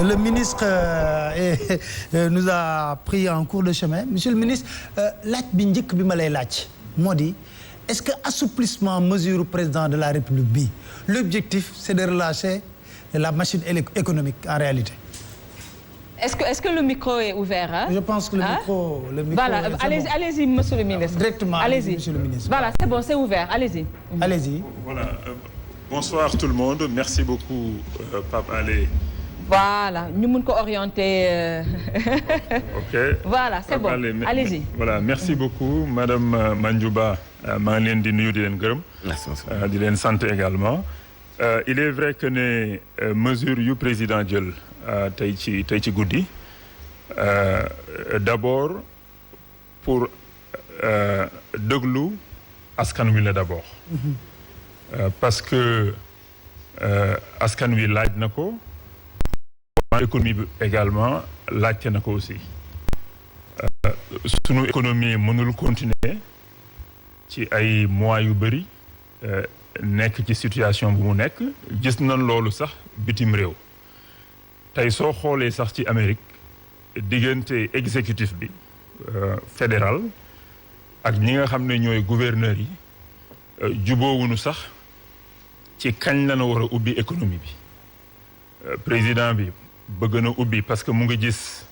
le ministre nous a pris en cours de chemin. Monsieur le ministre, laaj bi njëkk bi ma lay laaj moo di est-ce que assouplissement mesure président de la République bi l'objectif c'est de relâcher la machine économique en réalité. Est-ce que le micro est ouvert hein? Je pense que le micro voilà, allez-y monsieur le ministre. Directement, allez-y monsieur le ministre. Voilà, c'est bon, c'est ouvert, allez-y. Allez-y. Voilà. Bonsoir tout le monde. Merci beaucoup Pape Alé. Voilà, ñu mun ko orienter. OK. Voilà, c'est bon. Allez-y. Voilà, merci beaucoup madame Mandjouba. maa ngi leen di nuyu di leen gërëm. di leen sant également. Il est vrai que ne mesure yu président jël tey ci guddi d'abord pour déglu askan wi la d'abord. Parce que askan wi laaj na ko. économie bi également laajte na ko aussi. sunu économie mënul continuer ci ay mois yu bëri nekk ci situation bu mu nekk gis nañ loolu sax bitim réew tey soo xoolee sax ci Amérique diggante exécutif bi fédéral ak ñi nga xam ne ñooy gouverneurs yi juboowuñu sax ci kañ la na war a ubbi économie bi président bi bëgg na ubbi parce que mu ngi gis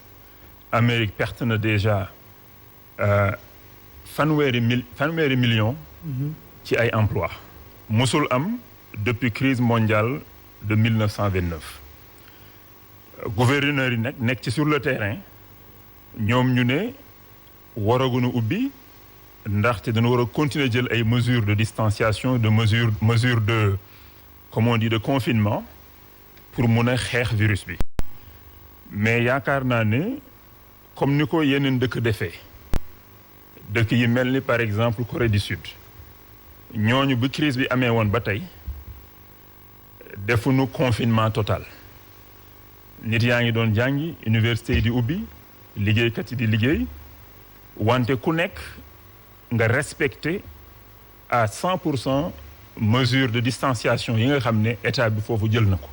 Amérique perte na déjà fanweeri million ci ay emploi musul am depuis crise mondiale de 1929 gouverneurs yi nag nekk ci sur le terrain ñoom ñu ne waraguñu ubbi ndaxte dañu war a continuer jël ay mesures de distanciation de mesures de comme on dit de confinement pour mun a xeex virus bi mais yaakaar naa ne comme ni ko yeneen dëkk defee dëkk yi mel ni par exemple Corée du Sud ñooñu bu crise bi amee woon ba tey defuñu confinement total nit yaa ngi doon jàngi université yi di ubbi liggéeykat yi di liggéey wante ku nekk nga respecter à 100% mesure de distanciation yi nga xam ne état bi foofu jël na ko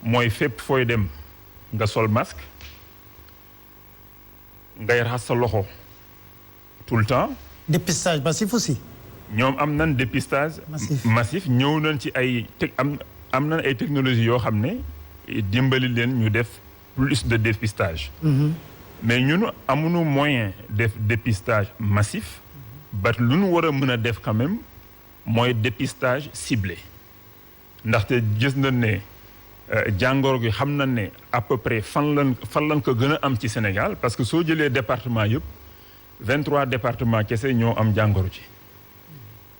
mooy fépp fooy dem nga sol masque ngay raxas sa loxo tout le temps. Dépistage massif aussi. ñoom am nañ dépistage massif ñëw nañ ci ay am nañ ay technologies yoo xam ne dimbali leen ñu def plus de dépistage. Mais ñun amuñu moyen def dépistage massif ba lu ñu war a mën a def quand même mooy dépistage ciblé ndaxte gis nañ ne jàngoro gi xam nañ ne à peu près fan lañ ko gën a am ci Sénégal parce que soo jëlee département yëpp 23 départements kese ñoo am jàngoro ji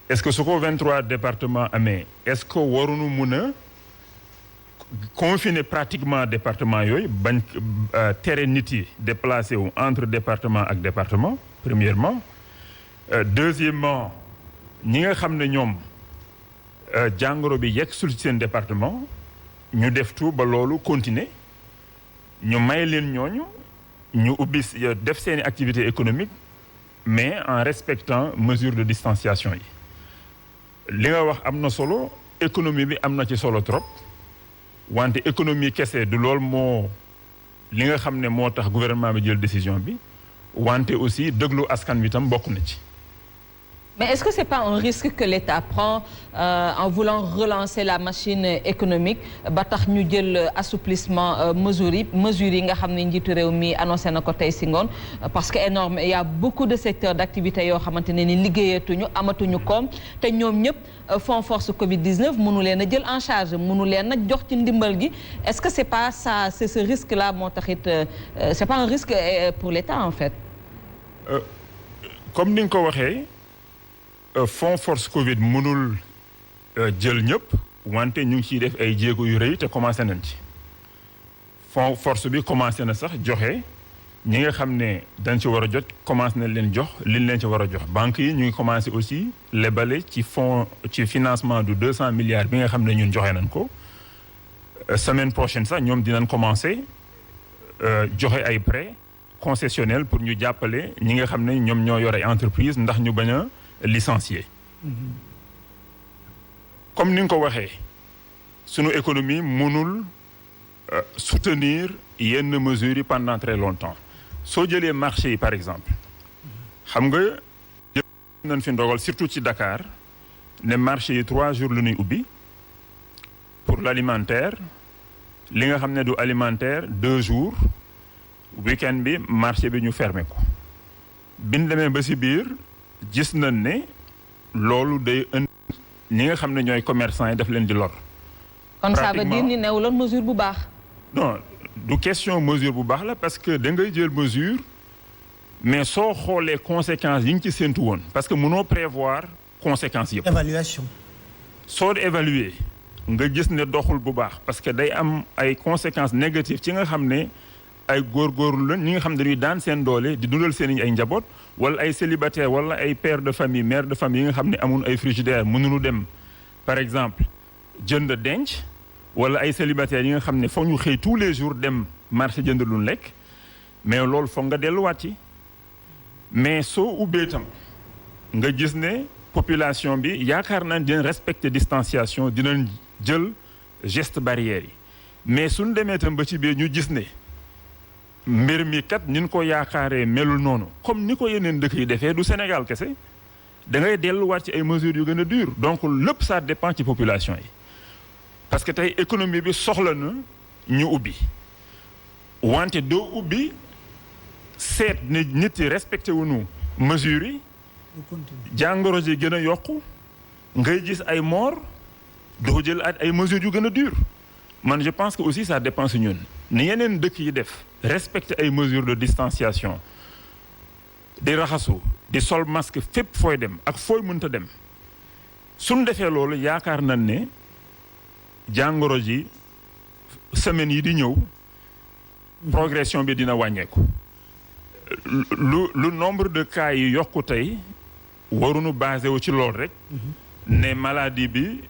est-ce que su ko 23 départements amee est-ce que waruñu mun a confiner pratiquement département yooyu bañ tere nit yi déplacé wu entre département ak département premièrement deuxièmement ñi nga xam ne ñoom jàngoro bi yegg sul ci seen département ñu def tout ba loolu continuer ñu may leen ñooñu ñu ubbi def seeni activité économique mais en respectant mesure de distanciation yi li nga wax am na solo économie bi am na ci solo trop wante économie kese du loolu moo li nga xam ne moo tax gouvernement bi jël décision bi wante aussi déglu askan wi tam bokk na ci. Mais est-ce que c'est pas un risque que l'État prend en voulant relancer la machine économique ba tax ñu jël assouplissement mesures yi nga xam ne njiitu réew mi annoncé na ko tey si ngoon parce que énorme il y a beaucoup de secteurs d'activité yoo xamante ne ni liggéeyatuñu amatuñu koom te ñoom ñëpp fonds force Covid-19 mënu leen a jël en charge mënu leen a jox ci ndimbal gi est-ce que c'est pas ça c'est ce risque là moo taxit c'est pas un risque pour l'État en fait. Comme ni nga ko waxee. Fonds force Covid mënul jël ñëpp wante ñu ngi ciy def ay jéego yu rëy te commencé nañ ci fonds force bi commencé na sax joxe ñi nga xam ne dañ ci war a jot commencé nañ leen jox liñ leen ci war a jox banques yi ñu ngi commencé aussi lebale ci fonds ci financement du 200 milliards bi nga xam ne ñun joxe nañ ko semaine prochaine sax ñoom dinañ commencé joxe ay prêts concessionnels pour ñu jàppale ñi nga xam ne ñoom ñoo yor ay entreprise ndax ñu bañ a licencié comme ni nga ko waxee sunu économie mënul soutenir yenn mesures yi pendant très longtemps soo jëlee marché yi par exemple xam nga jël nañ fi ndogal surtout ci Dakar ne marché yi 3 jours lu ñuy ubbi pour l'alimentaire li nga xam ne du alimentaire 2 jours week-end bi marché bi ñu fermer ko biñ demee ba ci biir gis nañ ne loolu day indi ñi nga xam ne ñooy commerçants yi daf leen di lor. kon ça veut dire ni newuloon mesure bu baax. non du question mesure bu baax la parce que da ngay jël mesure mais soo xoolee conséquences yi ñu ci séntu woon parce que mënoo prévoir conséquences yëpp. évaluation. soo évaluer nga gis ne doxul bu baax parce que day am ay conséquences négatives ci nga xam ne ay góorgóorlu la ñi nga xam ne dañuy daan seen doole di dundal seen ay njaboot wala ay célibataires wala ay pères de famille mères de famille yi nga xam ne amul ay frigidaire mënuñu dem par exemple jënd denc. wala ay célibataires yi nga xam ne foog ñu xëy tous les jours dem marché jënd lu lekk mais loolu foog nga delluwaat ci mais soo ubbee tam nga gis ne population bi yaakaar naa dinañ respecter distanciation dinañ jël geste barrière yi mais suñ demee tam ba ci biir ñu gis ne mbir mi kat ni ñu ko yaakaaree melul noonu comme ni ko yeneen dëkk yi defee du Sénégal kese da ngay delluwaat ci ay mesures yu gën a dur donc lépp ça dépend ci population yi. parce que tey économie bi soxla na ñu ubbi wante doo ubbi seet ne nit yi respecté wuñu mesures yi jàngoro ji gën a yokku ngay gis ay mort doo jël ay mesures yu gën a dur man je pense que aussi ça dépend si ñun ni yeneen dëkk yi def respecté ay mesures de distanciation di raxasu di sol masque fépp fooy dem ak fooy mënta dem suñ defee loolu yaakaar nañ ne jàngoro ji semaines yi di ñëw progression bi dina wàññeeku lu nombre de cas yi yokku tey waruñu basé wu ci lool rek ne maladie bi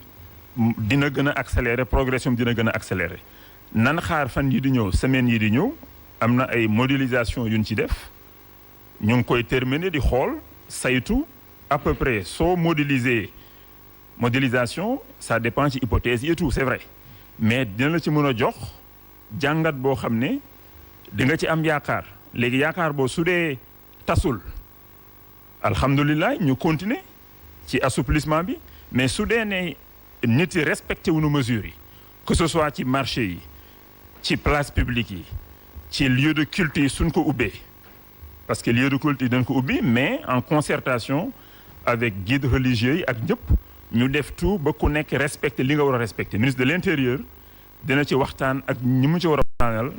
dina gën a accélérer progression bi dina gën a accélérer nan xaar fan yi di ñëw semaines yi di ñëw am na ay modélisation yuñ ci def ñu ngi koy terminer di xool saytu à peu près soo modélisation ça dépend ci hypothèse yi et tout c'est vrai mais dina la ci mën a jox jàngat boo xam ne di nga ci am yaakaar léegi yaakaar boo su dee tasul alhamdulilah ñu continuer ci assouplissement bi mais su dee ne nit yi respecté wuñu mesures yi que ce soit ci marché yi ci place publique yi ci lieu de culte yi suñ ko ubbee parce que lieu de culte yi dañ ko ubbi mais en concertation avec guides religieux yi ak ñëpp ñu def tout ba ku nekk respecté li nga war a respecté ministre de l'intérieur dina ci waxtaan ak ñi mu ci war a waxtaanal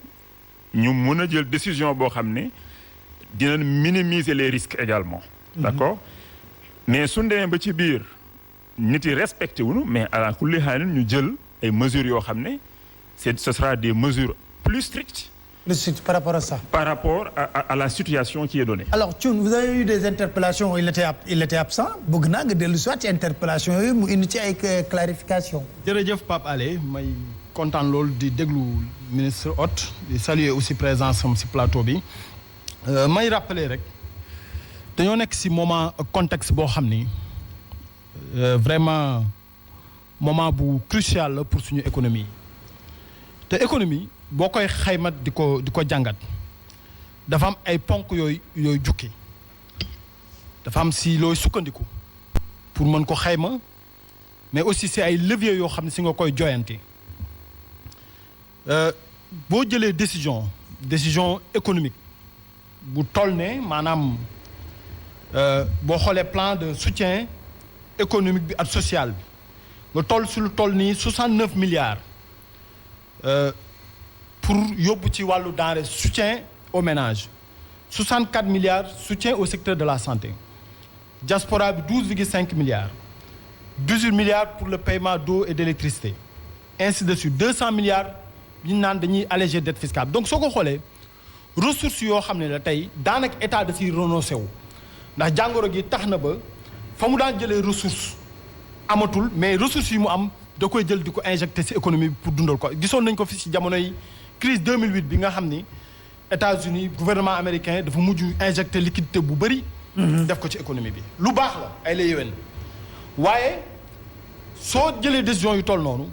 ñu mun a jël décision boo xam ne dina minimiser les risques également. d'accord mais suñ demee ba ci biir nit yi respecté wuñu mais ala kulli haal ñu jël ay mesures yoo xam ne ce sera des mesures plus strictes. Par rapport à ça. Par rapport à la situation qui est donnée. Alors Thioune, vous avez eu des interpellations il était absent bëgg naa nga dellu soit ci interpellation yi mu indi ci ay clarification. jërëjëf Pape Alé may kontaan loolu di déglu ministre Hott di saluer aussi présence am si plateau bi may rappeler rek dañoo nekk si moment contexte boo xam ni vraiment moment bu crucial la pour suñu économie te économie. boo koy xayma di ko jàngat dafa am ay ponk yooyu jukki dafa am si looy sukkandiku pour mën ko xayma mais aussi si ay leviers yoo xam ne si nga koy joyante boo jëlee décision économique bu toll ne maanaam boo xoolee plan de soutien économique bi ak social bi nga toll si lu toll nii 69 milliards pour yóbbu ci wàllu denrée soutien aux ménages 64 milliards soutien au secteur de la santé diaspora bi 12,5 milliards 18 milliards pour le paiement d'eau et d'électricité ainsi de suite 200 milliards yi ñu naan dañuy alléger dette fiscale donc soo ko xoolee ressources yoo xam ne la tey daanaka état da ciy renoncé wu ndax jàngoro gi tax na ba fa mu daan jëlee ressources amatul mais ressources yi mu am da koy jël di ko injecté ci économie bi pour dundal ko gisoon nañ ko fi ci jamonoy crise 2008 bi nga xam ni États-Unis gouvernement américain dafa mujj injecté liquidité bu bëri. def ko ci économie bi. lu baax la ay la yéwén waaye soo jëlee décision yu toll noonu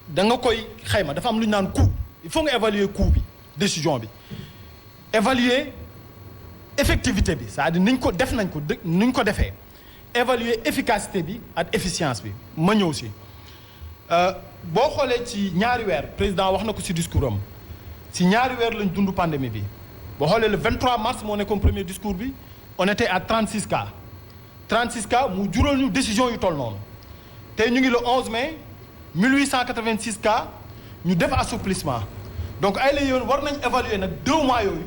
da nga koy xayma dafa am lu ñu naan coût il faut nga évaluer coût bi décision bi évaluer effectivité bi c'est-à-dire niñ ko def nañ ko niñ ko defee évaluer efficacité bi ak efficience bi ma ñëw si boo xoolee ci ñaari weer président wax na ko si discours am si ñaari weer lañ dund pandémie bi boo xoolee le 23 mars moo nekkoon premier discours bi on était à 36 cas 36 cas mu jural ñu décision yu toll noonu tey ñu ngi le 11 mai 1886 cas ñu def assouplissement donc ay la yoon war nañ évaluer nag 2 mois yooyu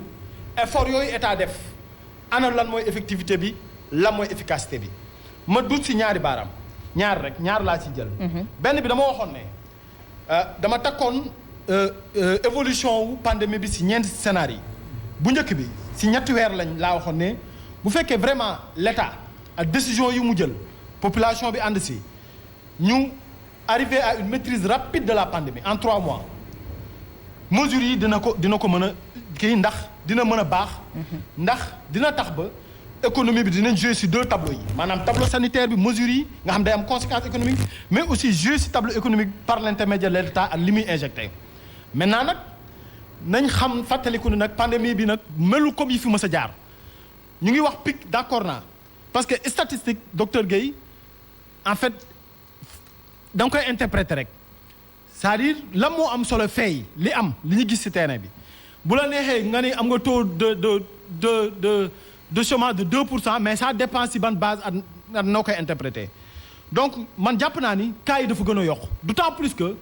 effort yooyu état def ana lan mooy effectivité bi lan mooy efficacité bi ma dut si ñaari baaraam ñaar laa ci jël. benn bi dama waxoon ne dama takkoon évolution wu pandémie bi si ñeenti scénario bu njëkk bi si ñetti weer laa waxoon ne bu fekkee vraiment l'état ak décision yu mu jël population bi ànd si ñu arriver à une maîtrise rapide de la pandémie en 3 mois mesures yi dina ko mën a kii ndax dina mën a baax. ndax dina tax ba économie bi dinañ jouer ci 2 tableaux yi maanaam tableau sanitaire bi mesures yi nga xam day am conséquences économiques mais aussi jouer ci tableau économique par l'intermédiaire de l'État ak li muy injecté maintenant nag nañ xam fàttaliku ne nag pandémie bi nag melul comme yi fi mës a jaar ñu ngi wax pic d'accord naa parce que statistique docteur Guèye en fait da nga koy interpréter rek c'est-à-dire lan moo am solo feey li ñu gis ci terrain bi bu la neexee nga ni am nga taux de chômage de 2% mais ça dépend ci ban base ak noo koy interpréter donc man jàpp naa ni cas yi dafa gën a yokk d'autant plus que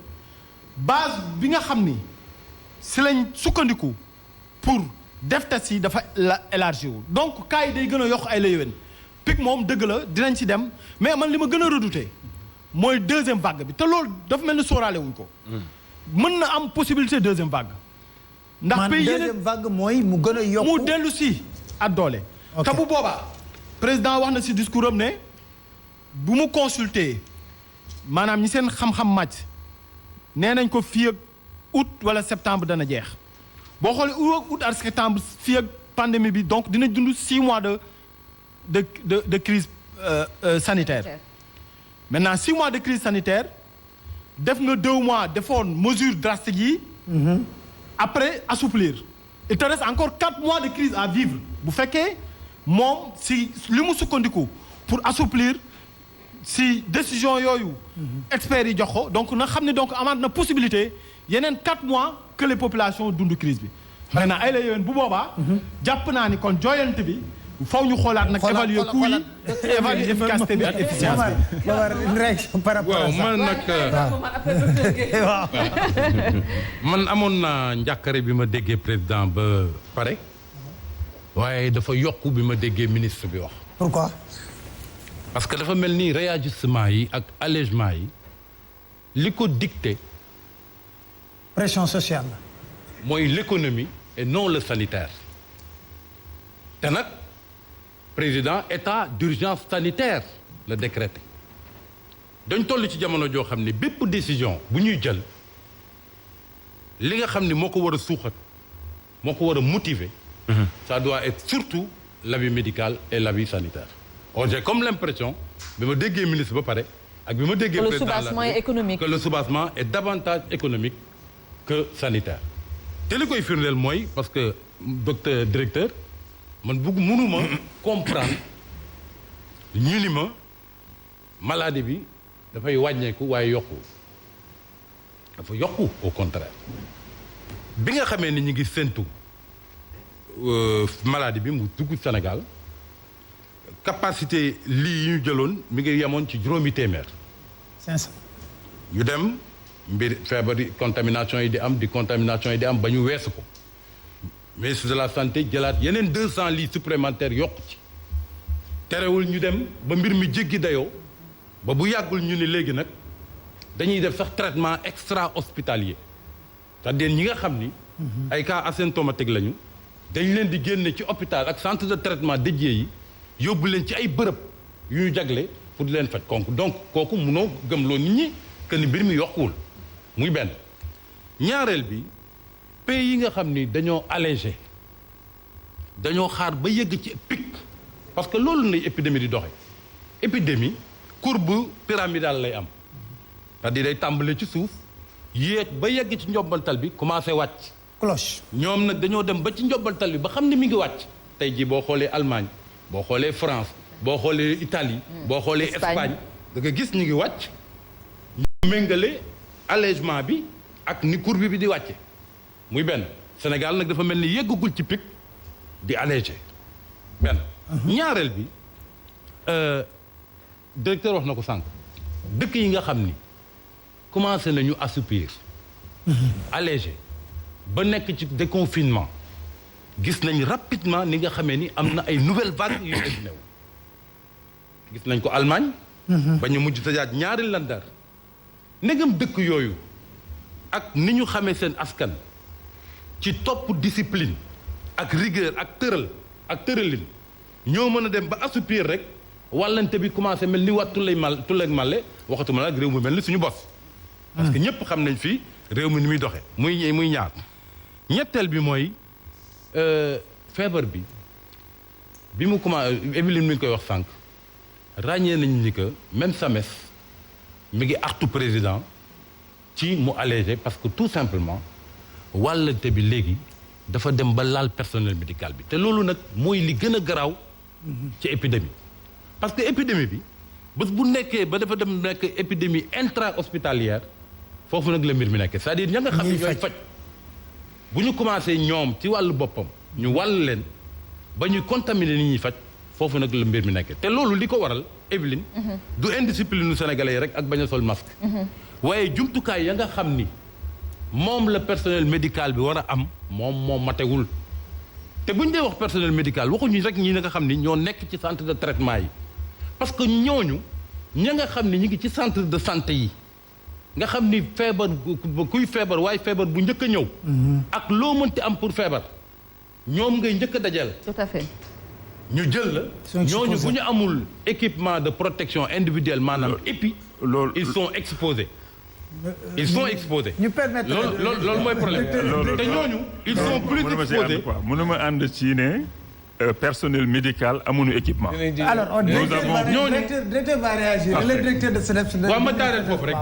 base bi nga xam ni ci lañ sukkandiku pour def test yi dafa la élargi wu donc cas yi day gën a yokk ay la yéwén pic moom dëgg la dinañ ci dem mais man li ma gën a redouter mooy 2e vague bi te loolu dafa mel ni sóoraale wuñ ko. mën na am possibilité 2e vague. ndax pays yeneen 2e vague mooy mu gën a yokk mu dellu si ak doole. te bu boobaa président wax na ci discours am ne bu mu consulter maanaam ñi seen xam-xam màcc nee nañ ko fii ak août wala septembre dana jeex boo xoolee août ak septembre fii ak pandémie bi donc dina dund 6 mois de crise sanitaire. maintenant 6 mois de crise sanitaire def nga 2 mois defoon mesure drastique yi. après assouplir. il te reste encore 4 mois de crise à vivre bu fekkee moom si li mu sukkandiku pour assouplir si décision yooyu. experts yi jox ko donc na xam ne donc amaat na possibilité yeneen 4 mois que les populations dund crise bi. maintenant ay la yowén bu boobaa. jàpp naa ni kon jooyante bi. faw ñu xoolaat nag évaluer coût yi évaluer efficacité bi ak efficience bi. une réaction par rapport à ça. man nag man amoon naa njàkkare bi ma déggee président ba pare waaye dafa yokku bi ma déggee ministre bi wax. pourquoi. parce que dafa mel ni réajustement yi ak allègement yi li ko dicté. pression sociale. mooy l'économie et non le sanitaire te nag. président état d'urgence sanitaire la décrété dañ toll ci jamono joo xam ne bépp décision bu ñuy jël li nga xam ne moo ko war a suuxat moo ko war a motiver. ça doit être surtout l'avis médical et l'avis sanitaire. or j'ai comme l'impression bi ma déggee ministre ba pare ak bi ma déggee président le soubassement est économique. que le soubassement est davantage économique que sanitaire te li koy firndeel mooy parce que docteur directeur man mënuma comprendre ñu ni ma maladie bi dafay wàññeeku waaye yokku dafa yokku au contraire bi nga xamee ni ñu ngi séntu maladie bi mu dugg Sénégal capacité lii yi ñu jëloon mi ngi yemoon ci 500. 500. ñu dem mbir feebar yi contamination yi di am ba ñu weesu ko ministre de la santé jëlaat yeneen 200 lits supplémentaires yokku ci terewul ñu dem ba mbir mi jéggi dayoo ba bu yàggul ñu ni léegi nag dañuy def sax traitement extra hospitalier c'est-à-dire ñi nga xam ni ay cas asymptomatiques lañu dañ leen di génne ci hôpital ak centre de traitement dédié yi yóbbu leen ci ay bërëb yu ñu jagle pour di leen faj donc kooku munoo gëmloo nit ñi que ni mbir mi yokkuwul muy benn ñaareel bi pays yi nga xam ni dañoo allégé dañoo xaar ba yëgg ci pic parce que loolu lay épidémie di doxe épidémie courbe pyramidale lay am c'est-à-dire day tàmbale ci suuf yéeg ba yegg ci njombantal bi commencé wàcc. cloche. ñoom nag dañoo dem ba ci njombantal bi ba xam ne mi ngi wàcc. tey jii boo xoolee Allemagne boo xoolee France boo xoolee Italie. boo xoolee Espagne da nga gis ñu ngi wàcc. ñu méngale allègement bi ak ni courbe bi di wàcce muy benn Sénégal nag dafa mel ni yeggagul ci pic di allégé benn. ñaareel bi directeur wax na ko sànq dëkk yi nga xam ni commencé nañu assouplir. allégé ba nekk ci déconfinement gis nañ rapidement ni nga xamee ni am na ay nouvelles vagues yu dessiné wu gis nañ ko Allemagne. ba ñu mujj tëjaat ñaari landar. ndegam dëkk yooyu ak ni ñu xamee seen askan ci topp discipline ak rigueur ak tëralin ñoo mën a dem ba assouplir rek wàllante bi commencé mel ni wat tulleeg màlle waxatuma nag réew mu mel ni suñu bos. parce que ñëpp xam nañ fii réew mi ni muy doxee muy ñaar. ñetteel bi mooy feebar bi mu commencé Evelyne mi ngi koy wax sànq ràññee nañ ni que même SAMES mi ngi artu président ci mu allégé parce que tout simplement wàllante bi léegi dafa dem ba laal personnel médical bi te loolu nag mooy li gën a garaaw ci épidémie parce que épidémie bi bés bu nekkee ba dafa dem nekk épidémie intra-hospitalière foofu nag la mbir mi nekkee c'est-à-dire ña nga xam ne ñooy faj bu ñu commencé ñoom ci wàllu boppam ñu wàll leen ba ñuy contaminer nit ñuy faj foofu nag la mbir mi nekkee te loolu li ko waral Evelyne du indiscipline nu sénégalais yi rek ak bañ a sol masque waaye jumtukaay ya nga xam ni moom la personnel médical bi war a am moom matewul te bu ñu dee wax personnel médical waxuñu rek ñi nga xam ni ñoo nekk ci centre de traitement yi parce que ñooñu ña nga xam ni ñu ngi ci centre de santé yi nga xam ni feebar kuy feebar waaye feebar bu njëkk a ñëw ak loo mënti am pour feebar ñoom ngay njëkk a dajal. tout à fait. ñu jël la ñooñu bu ñu amul équipement de protection individuelle maanaam EPI loolu ils sont exposés. ñu permettre loolu mooy problème te ñooñu ils sont plus exposés. mënuma ànd ci ne personnel médical amuñu équipement. alors directeur va réagir. le directeur de SNEIPS. waaw ma daaneel foofu rek.